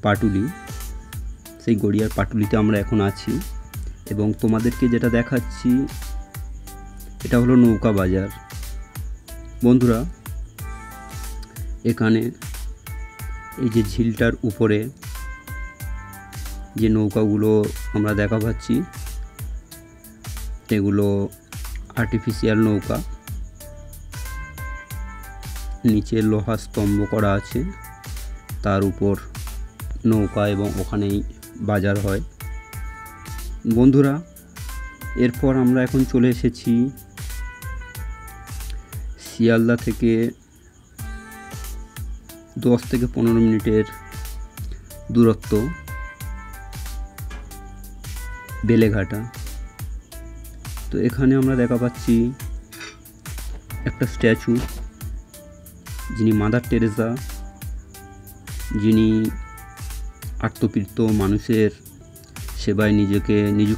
পাটুলি, সেই গড়িয়ার পাটুলিতে আমরা এখন আছি এবং তোমাদেরকে যেটা দেখাচ্ছি এটা হলো নৌকা বাজার। বন্ধুরা, এখানে এই যে ঝিলটার উপরে যে নৌকাগুলো আমরা দেখা পাচ্ছি এগুলো আর্টিফিশিয়াল নৌকা। নিচে লোহার স্তম্ভ করা আছে, তার উপর নৌকা এবং ওখানেই বাজার হয়। বন্ধুরা, এরপর আমরা এখন চলে এসেছি শিয়ালদা থেকে 10 থেকে 15 মিনিটের দূরত্ব বেলেঘাটা। তো এখানে আমরা দেখা পাচ্ছি একটা স্ট্যাচু, যিনি মাদার টেরেসা, যিনি আত্মতৃপ্ত মানুষের সেবায় নিজেকে নিযুক্ত